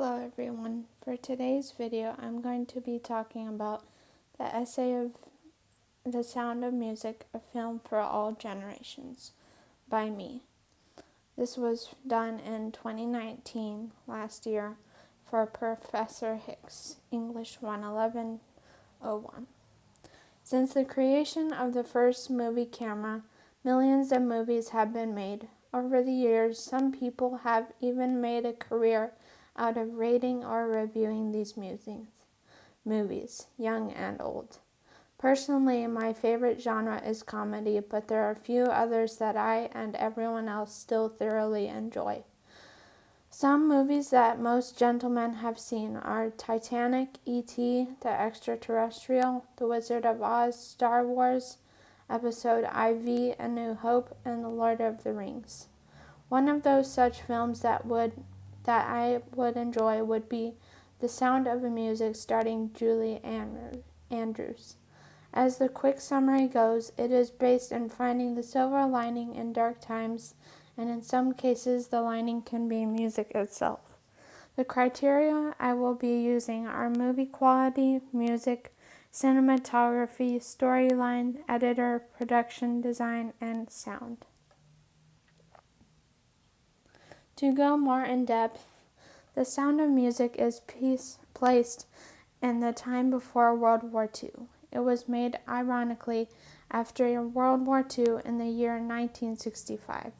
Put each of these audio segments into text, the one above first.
Hello everyone. For today's video, I'm going to be talking about the essay of The Sound of Music, a film for all generations by me. This was done in 2019, last year, for Professor Hicks, English 11101. Since the creation of the first movie camera, millions of movies have been made. Over the years, some people have even made a career out of rating or reviewing these movies, young and old. Personally, my favorite genre is comedy, but there are a few others that I and everyone else still thoroughly enjoy. Some movies that most gentlemen have seen are Titanic, E.T., The Extraterrestrial, The Wizard of Oz, Star Wars, Episode IV, A New Hope, and The Lord of the Rings. One of those such films that I would enjoy would be The Sound of Music, starring Julie Andrews. As the quick summary goes, it is based in finding the silver lining in dark times, and in some cases the lining can be music itself. The criteria I will be using are movie quality, music, cinematography, storyline, editor, production design, and sound. To go more in depth, The Sound of Music is placed in the time before World War II. It was made, ironically, after World War II in the year 1965.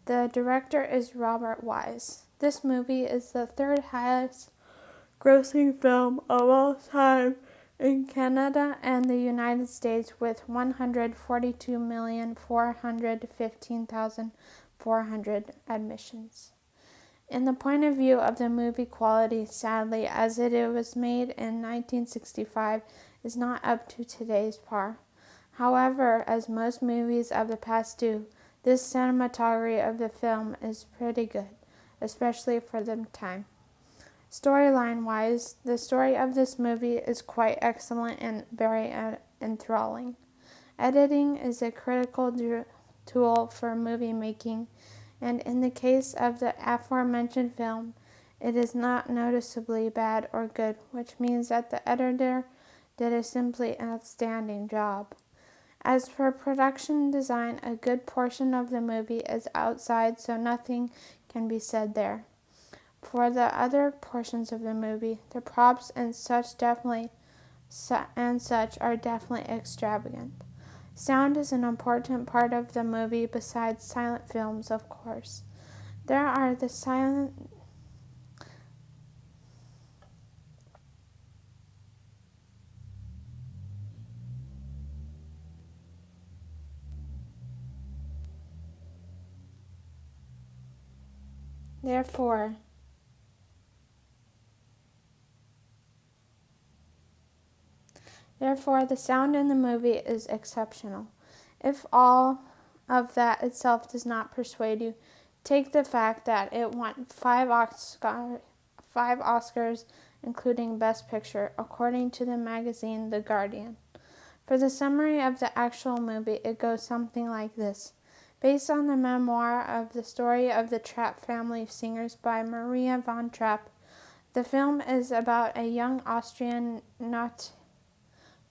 The director is Robert Wise. This movie is the third highest grossing film of all time in Canada and the United States, with 142,415,400 admissions. In the point of view of the movie quality, sadly, as it was made in 1965, is not up to today's par. However, as most movies of the past do, this cinematography of the film is pretty good, especially for the time. Storyline-wise, the story of this movie is quite excellent and very enthralling. Editing is a critical tool for movie making, and in the case of the aforementioned film, it is not noticeably bad or good, which means that the editor did a simply outstanding job. As for production design, a good portion of the movie is outside, so nothing can be said there. For the other portions of the movie, the props and such are definitely extravagant. Sound is an important part of the movie besides silent films, of course. Therefore, the sound in the movie is exceptional. If all of that itself does not persuade you, take the fact that it won 5 Oscars, including Best Picture, according to the magazine The Guardian. For the summary of the actual movie, it goes something like this. Based on the memoir of the story of the Trapp family of singers by Maria von Trapp, the film is about a young Austrian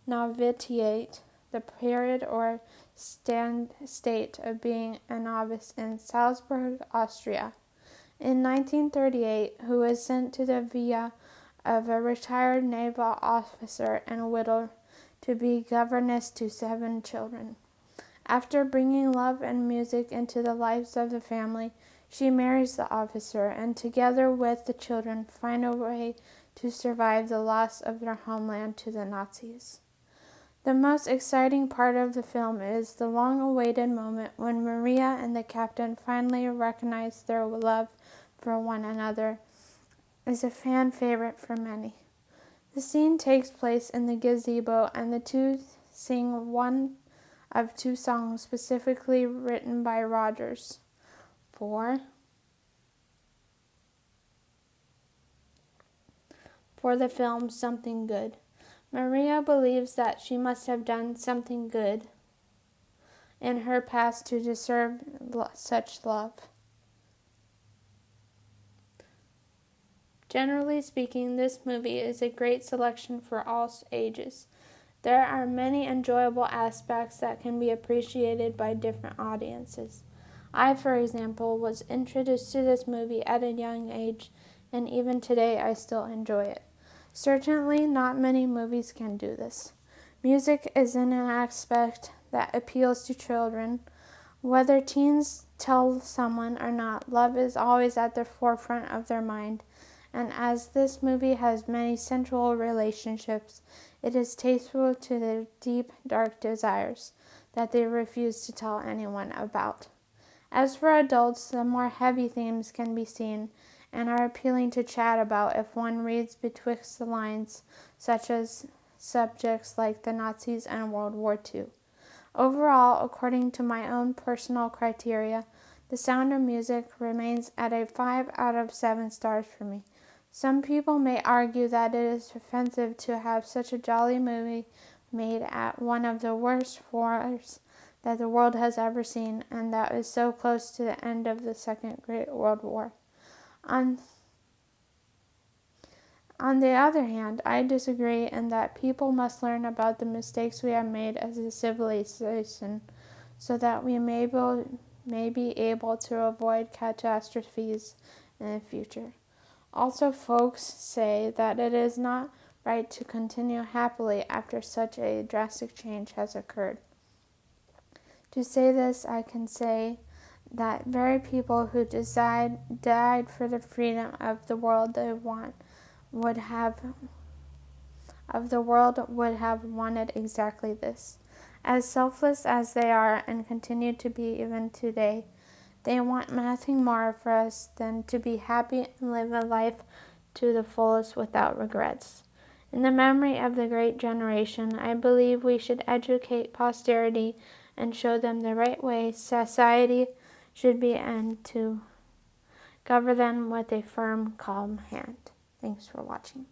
novitiate, the period or state of being a novice in Salzburg, Austria, in 1938, who was sent to the villa of a retired naval officer and a widow to be governess to 7 children. After bringing love and music into the lives of the family, she marries the officer, and together with the children find a way to survive the loss of their homeland to the Nazis. The most exciting part of the film is the long-awaited moment when Maria and the captain finally recognize their love for one another. Is a fan favorite for many. The scene takes place in the gazebo, and the two sing one of 2 songs specifically written by Rodgers for the film Something Good. Maria believes that she must have done something good in her past to deserve such love. Generally speaking, this movie is a great selection for all ages. There are many enjoyable aspects that can be appreciated by different audiences. I, for example, was introduced to this movie at a young age, and even today I still enjoy it. Certainly, not many movies can do this. Music is an aspect that appeals to children. Whether teens tell someone or not, love is always at the forefront of their mind, and as this movie has many central relationships, it is tasteful to their deep, dark desires that they refuse to tell anyone about. As for adults, the more heavy themes can be seen and are appealing to chat about if one reads betwixt the lines, such as subjects like the Nazis and World War II. Overall, according to my own personal criteria, The Sound of Music remains at a 5 out of 7 stars for me. Some people may argue that it is offensive to have such a jolly movie made at one of the worst wars that the world has ever seen, and that is so close to the end of the Second Great World War. On the other hand, I disagree in that people must learn about the mistakes we have made as a civilization so that we may be able to avoid catastrophes in the future. Also, folks say that it is not right to continue happily after such a drastic change has occurred. To say this, I can say that very people who died for the freedom of the world would have wanted exactly this. As selfless as they are and continue to be even today, they want nothing more for us than to be happy and live a life to the fullest without regrets. In the memory of the great generation, I believe we should educate posterity and show them the right way society should be and to govern them with a firm, calm hand. Thanks for watching.